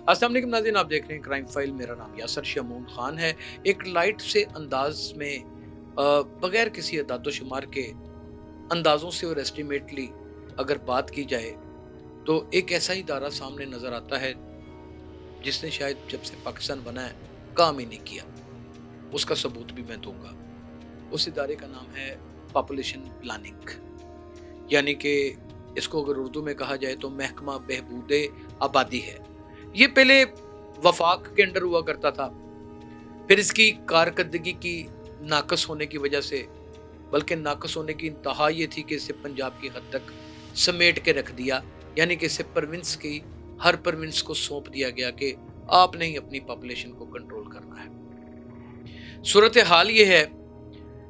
अस्सलाम वालेकुम नाज़रीन, आप देख रहे हैं क्राइम फाइल। मेरा नाम यासर शमून खान है। एक लाइट से अंदाज में बगैर किसी अदाद शुमार के अंदाज़ों से और एस्टिमेटली अगर बात की जाए तो एक ऐसा इदारा सामने नज़र आता है जिसने शायद जब से पाकिस्तान बना है काम ही नहीं किया। उसका सबूत भी मैं दूंगा। उस इदारे का नाम है पॉपुलेशन प्लानिंग, यानी कि इसको अगर उर्दू में कहा जाए तो महकमा बहबूद आबादी है। ये पहले वफाक के अंडर हुआ करता था, फिर इसकी कारकर्दगी की नाकस होने की वजह से, बल्कि नाकस होने की इंतहा ये थी कि इसे पंजाब की हद तक समेट के रख दिया, यानी कि इसे प्रोविंस की हर प्रोविंस को सौंप दिया गया कि आपने ही अपनी पॉपुलेशन को कंट्रोल करना है। सूरत हाल ये है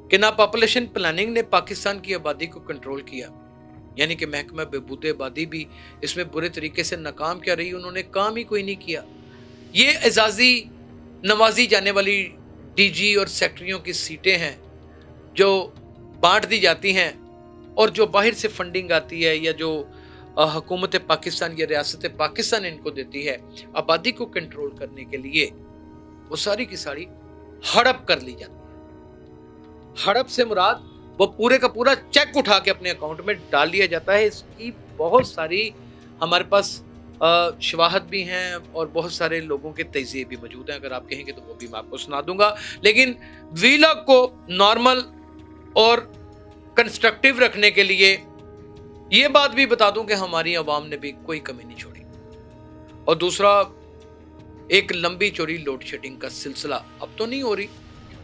कि ना पॉपुलेशन प्लानिंग ने पाकिस्तान की आबादी को कंट्रोल किया, यानी कि महकमा बहबूद आबादी भी इसमें बुरे तरीके से नाकाम क्या रही, उन्होंने काम ही कोई नहीं किया। ये एजाजी नवाजी जाने वाली डीजी और सेक्रेटरियों की सीटें हैं जो बांट दी जाती हैं, और जो बाहर से फंडिंग आती है या जो हुकूमत पाकिस्तान या रियासत पाकिस्तान इनको देती है आबादी को कंट्रोल करने के लिए, वो सारी की सारी हड़प कर ली जाती है। हड़प से मुराद वो पूरे का पूरा चेक उठा के अपने अकाउंट में डाल लिया जाता है। इसकी बहुत सारी हमारे पास शवाहद भी हैं और बहुत सारे लोगों के तज़िये भी मौजूद हैं। अगर आप कहेंगे तो वो भी मैं आपको सुना दूंगा, लेकिन वीलॉग को नॉर्मल और कंस्ट्रक्टिव रखने के लिए ये बात भी बता दूं कि हमारी आवाम ने भी कोई कमी नहीं छोड़ी। और दूसरा, एक लंबी चौड़ी लोड शेडिंग का सिलसिला अब तो नहीं हो रही,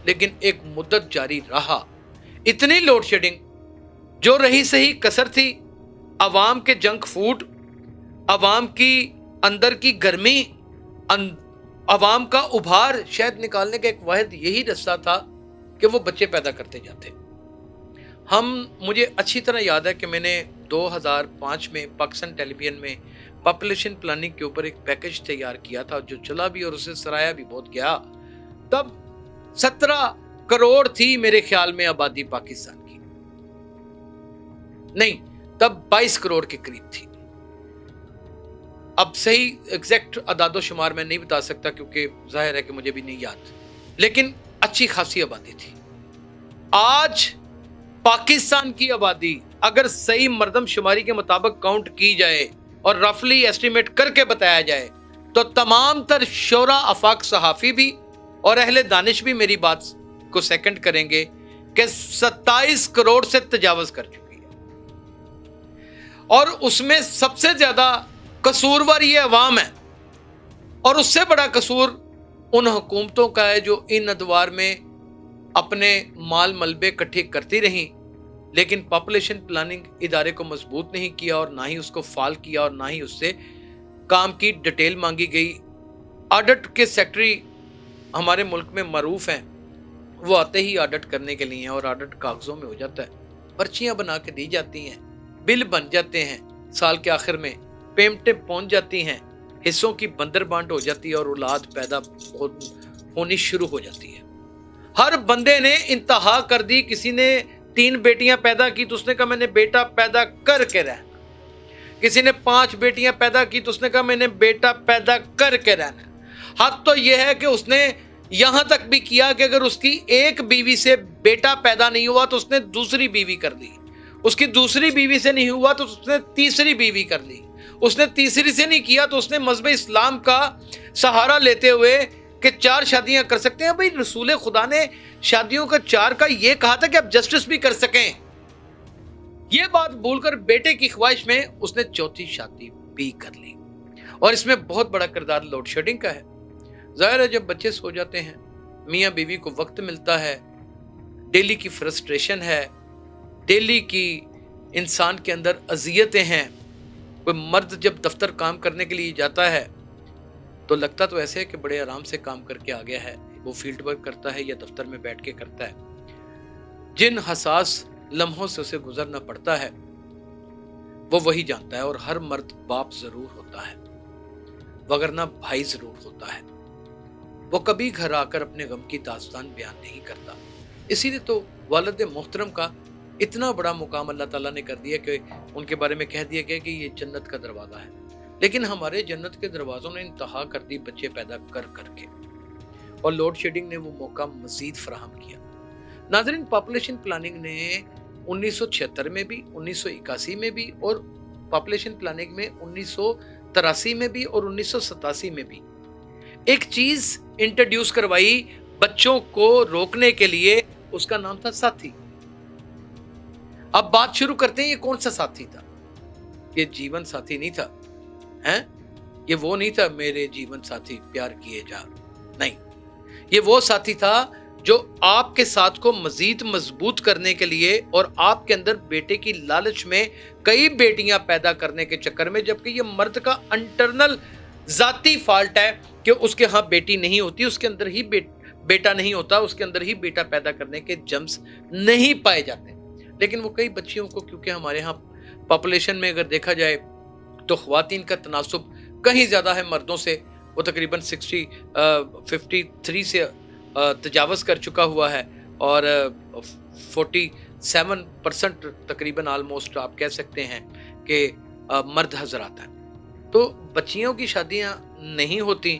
लेकिन एक मुद्दत जारी रहा। इतनी लोड शेडिंग जो रही सही कसर थी, आवाम के जंक फूड, आवाम की अंदर की गर्मी, आवाम का उभार शायद निकालने का एक वाहिद यही रास्ता था कि वो बच्चे पैदा करते जाते। मुझे अच्छी तरह याद है कि मैंने 2005 में पाकिस्तान टेलीविजन में पॉपुलेशन प्लानिंग के ऊपर एक पैकेज तैयार किया था जो चला भी और उसे सराहा भी बहुत गया। तब 17 करोड़ थी मेरे ख्याल में आबादी पाकिस्तान की, नहीं तब 22 करोड़ के करीब थी। अब सही एग्जैक्ट अदादो शुमार मैं नहीं बता सकता क्योंकि जाहिर है कि मुझे भी नहीं याद, लेकिन अच्छी खासी आबादी थी। आज पाकिस्तान की आबादी अगर सही मर्दमशुमारी के मुताबिक काउंट की जाए और रफली एस्टिमेट करके बताया जाए तो तमाम तर शोरा अफाक सहाफ़ी भी और अहले दानिश भी मेरी बात को सेकंड करेंगे कि 27 करोड़ से तजावज कर चुकी है। और उसमें सबसे ज्यादा कसूरवार ये अवाम है, और उससे बड़ा कसूर उन हुकूमतों का है जो इन अदवार में अपने माल मलबे इकट्ठे करती रहीं, लेकिन पॉपुलेशन प्लानिंग इदारे को मजबूत नहीं किया और ना ही उसको फाल किया और ना ही उससे काम की डिटेल मांगी गई। ऑडिट के सेक्रेटरी हमारे मुल्क में मरूफ हैं, वो आते ही ऑडिट करने के लिए हैं और ऑडिट कागजों में हो जाता है, पर्चियां बना के दी जाती हैं, बिल बन जाते हैं, साल के आखिर में पेमेंटें पहुंच जाती हैं, हिस्सों की बंदर बांट हो जाती है और औलाद पैदा होनी शुरू हो जाती है। हर बंदे ने इंतहा कर दी। किसी ने 3 बेटियां पैदा की तो उसने कहा मैंने बेटा पैदा करके रहना। किसी ने 5 बेटियां पैदा की तो उसने कहा मैंने बेटा पैदा करके रहना। हद तो यह है कि उसने यहां तक भी किया कि अगर उसकी एक बीवी से बेटा पैदा नहीं हुआ तो उसने दूसरी बीवी कर ली, उसकी दूसरी बीवी से नहीं हुआ तो उसने तीसरी बीवी कर ली, उसने तीसरी से नहीं किया तो उसने मजहब इस्लाम का सहारा लेते हुए कि 4 शादियां कर सकते हैं। भाई रसूल खुदा ने शादियों का 4 का ये कहा था कि आप जस्टिस भी कर सकें। ये बात भूलकर बेटे की ख्वाहिश में उसने 4थी शादी भी कर ली। और इसमें बहुत बड़ा किरदार लोड शेडिंग का है। जाहिर है जब बच्चे सो जाते हैं, मियाँ बीवी को वक्त मिलता है, डेली की फ्रस्ट्रेशन है, डेली की इंसान के अंदर अजियतें हैं। कोई मर्द जब दफ्तर काम करने के लिए जाता है तो लगता तो ऐसे है कि बड़े आराम से काम करके आ गया है, वो फील्ड वर्क करता है या दफ्तर में बैठ के करता है। जिन हसास लम्हों से उसे गुजरना पड़ता है वो वही जानता है। और हर मर्द बाप जरूर होता है, वगरना भाई जरूर होता है। वो कभी घर आकर अपने गम की दास्तान बयान नहीं करता। इसीलिए तो वालिद मोहतरम का इतना बड़ा मुकाम अल्लाह ताला ने कर दिया कि उनके बारे में कह दिया गया कि ये जन्नत का दरवाजा है। لیکن ہمارے جنت کے دروازوں نے انتہا کر دی بچے پیدا کر کے، اور لوڈ شیڈنگ نے وہ موقع مزید فراہم کیا۔ ناظرین، پاپولیشن پلاننگ نے 1976 میں بھی، 1981 میں بھی، اور پاپولیشن پلاننگ میں 1983 میں بھی اور 1987 میں بھی ایک چیز انٹروڈیوس کروائی بچوں کو روکنے کے لیے، اس کا نام تھا ساتھی۔ اب بات شروع کرتے ہیں، یہ کون سا ساتھی تھا؟ یہ جیون ساتھی نہیں تھا، یہ وہ نہیں تھا میرے جیون ساتھی پیار کیے جا، نہیں، یہ وہ ساتھی تھا جو آپ کے ساتھ کو مزید مضبوط کرنے کے لیے اور آپ کے اندر بیٹے کی لالچ میں کئی بیٹیاں پیدا کرنے کے چکر میں، جبکہ یہ مرد کا انٹرنل ذاتی فالٹ ہے کہ اس کے ہاں بیٹی نہیں ہوتی، اس کے اندر ہی بیٹا نہیں ہوتا، اس کے اندر ہی بیٹا پیدا کرنے کے جمس نہیں پائے جاتے، لیکن وہ کئی بچیوں کو، کیونکہ ہمارے ہاں پاپولیشن میں اگر دیکھا جائے تو خواتین کا تناسب کہیں زیادہ ہے مردوں سے، وہ تقریباً 53 سے تجاوز کر چکا ہوا ہے، اور 47% تقریباً آلموسٹ آپ کہہ سکتے ہیں کہ مرد حضرات ہیں۔ تو بچیوں کی شادیاں نہیں ہوتی،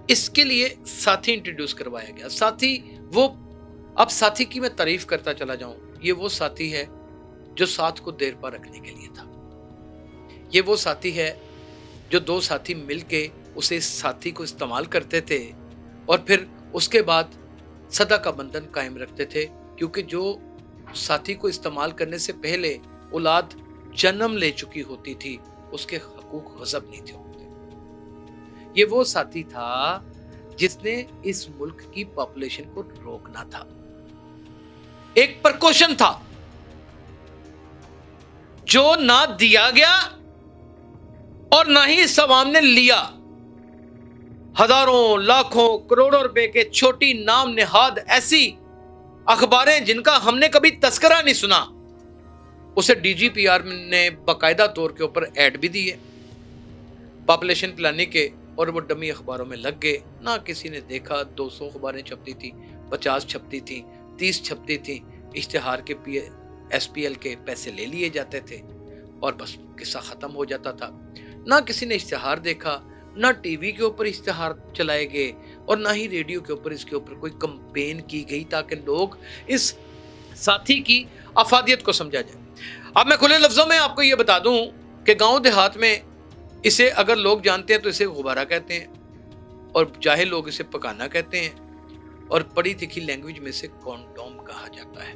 اس کے لیے ساتھی انٹروڈیوس کروایا گیا۔ ساتھی وہ، اب ساتھی کی میں تعریف کرتا چلا جاؤں، یہ وہ ساتھی ہے جو ساتھ کو دیر پا رکھنے کے لیے تھا، یہ وہ ساتھی ہے جو دو ساتھی مل کے اسے ساتھی کو استعمال کرتے تھے اور پھر اس کے بعد صدا کا بندھن قائم رکھتے تھے، کیونکہ جو ساتھی کو استعمال کرنے سے پہلے اولاد جنم لے چکی ہوتی تھی، اس کے حقوق غصب نہیں تھے ہوتے۔ یہ وہ ساتھی تھا جس نے اس ملک کی پاپولیشن کو روکنا تھا، ایک پرکوشن تھا جو نہ دیا گیا اور نہ ہی اس عوام نے لیا۔ ہزاروں، لاکھوں، کروڑوں روپے کے چھوٹی نام نہاد ایسی اخباریں جن کا ہم نے کبھی تذکرہ نہیں سنا، اسے ڈی جی پی آر نے باقاعدہ طور کے اوپر ایڈ بھی دیے پاپولیشن پلاننگ کے، اور وہ ڈمی اخباروں میں لگ گئے۔ نہ کسی نے دیکھا، 200 اخباریں چھپتی تھی، 50 چھپتی تھی، 30 چھپتی تھی، اشتہار کے ایس پی ایل کے پیسے لے لیے جاتے تھے اور بس قصہ ختم ہو جاتا تھا۔ نہ کسی نے اشتہار دیکھا، نہ ٹی وی کے اوپر اشتہار چلائے گئے، اور نہ ہی ریڈیو کے اوپر اس کے اوپر کوئی کمپین کی گئی تاکہ لوگ اس ساتھی کی افادیت کو سمجھا جائے۔ اب میں کھلے لفظوں میں آپ کو یہ بتا دوں کہ گاؤں دیہات میں اسے اگر لوگ جانتے ہیں تو اسے غبارہ کہتے ہیں، اور جاہل لوگ اسے پکانا کہتے ہیں، اور پڑھی لکھی لینگویج میں اسے کونڈوم کہا جاتا ہے۔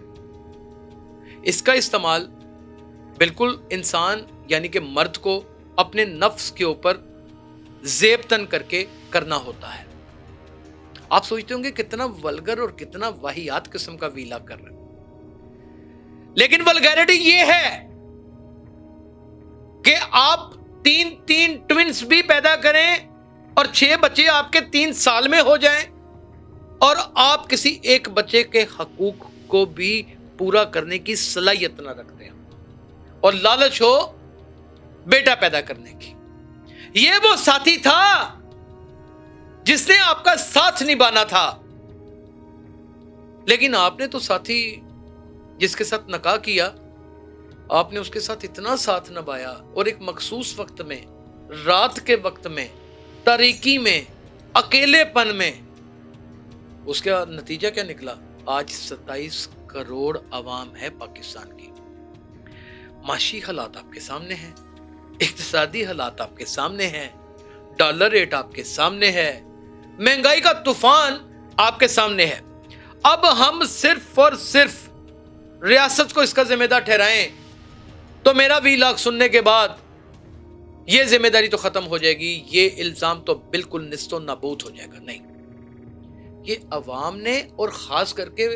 اس کا استعمال بالکل انسان یعنی کہ مرد کو اپنے نفس کے اوپر زیب تن کر کے کرنا ہوتا ہے۔ آپ سوچتے ہوں گے کتنا ولگر اور کتنا واہیات قسم کا ویلا کر رہے ہیں، لیکن ولگیرٹی یہ ہے کہ آپ 3 ٹوینز بھی پیدا کریں اور 6 بچے آپ کے 3 سال میں ہو جائیں، اور آپ کسی ایک بچے کے حقوق کو بھی پورا کرنے کی صلاحیت نہ رکھتے ہیں، اور لالچ ہو بیٹا پیدا کرنے کی۔ یہ وہ ساتھی تھا جس نے آپ کا ساتھ نبھانا تھا، لیکن آپ نے تو ساتھی جس کے ساتھ نکاح کیا، آپ نے اس کے ساتھ اتنا ساتھ نبھایا، اور ایک مخصوص وقت میں، رات کے وقت میں، تاریکی میں، اکیلے پن میں، اس کا نتیجہ کیا نکلا؟ آج 27 کروڑ عوام ہے پاکستان کی، معاشی حالات آپ کے سامنے ہیں، اقتصادی حالات آپ کے سامنے ہیں، ڈالر ریٹ آپ کے سامنے ہے، مہنگائی کا طوفان آپ کے سامنے ہے۔ اب ہم صرف اور صرف ریاست کو اس کا ذمہ دار ٹھہرائیں تو میرا ویلاگ سننے کے بعد یہ ذمہ داری تو ختم ہو جائے گی، یہ الزام تو بالکل نیست و نابود ہو جائے گا۔ نہیں، یہ عوام نے اور خاص کر کے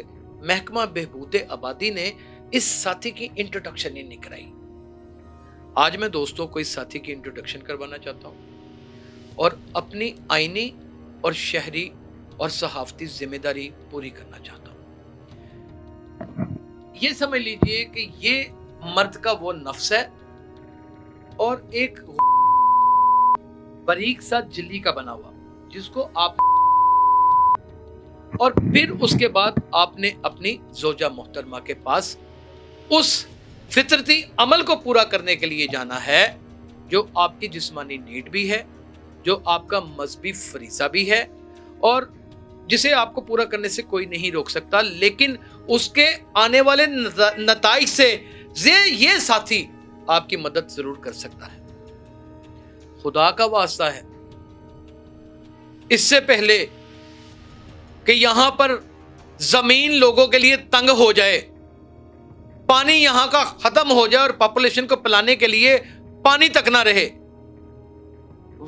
محکمہ بہبود آبادی نے اس ساتھی کی انٹروڈکشن ہی نہیں کرائی۔ آج میں دوستوں کو اس ساتھی کی انٹروڈکشن کروانا چاہتا ہوں اور اپنی آئینی اور شہری اور صحافتی ذمہ داری پوری کرنا چاہتا ہوں۔ یہ سمجھ لیجئے کہ یہ مرد کا وہ نفس ہے اور ایک باریک سا جلی کا بنا ہوا، جس کو آپ، اور پھر اس کے بعد آپ نے اپنی زوجہ محترمہ کے پاس اس فطرتی عمل کو پورا کرنے کے لیے جانا ہے جو آپ کی جسمانی نیڈ بھی ہے، جو آپ کا مذہبی فریضہ بھی ہے، اور جسے آپ کو پورا کرنے سے کوئی نہیں روک سکتا، لیکن اس کے آنے والے نتائج سے یہ ساتھی آپ کی مدد ضرور کر سکتا ہے۔ خدا کا واسطہ ہے، اس سے پہلے کہ یہاں پر زمین لوگوں کے لیے تنگ ہو جائے، پانی یہاں کا ختم ہو جائے اور پاپولیشن کو پلانے کے لیے پانی تک نہ رہے،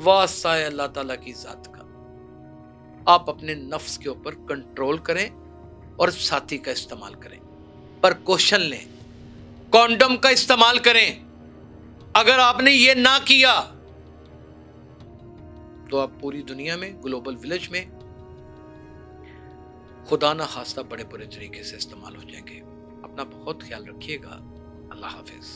واسطہ ہے اللہ تعالیٰ کی ذات کا، آپ اپنے نفس کے اوپر کنٹرول کریں اور ساتھی کا استعمال کریں، پرکوشن لیں، کونڈم کا استعمال کریں۔ اگر آپ نے یہ نہ کیا تو آپ پوری دنیا میں، گلوبل ولیج میں خدا نہ خواستہ بڑے برے طریقے سے استعمال ہو جائیں گے۔ اپنا بہت خیال رکھیے گا۔ اللہ حافظ۔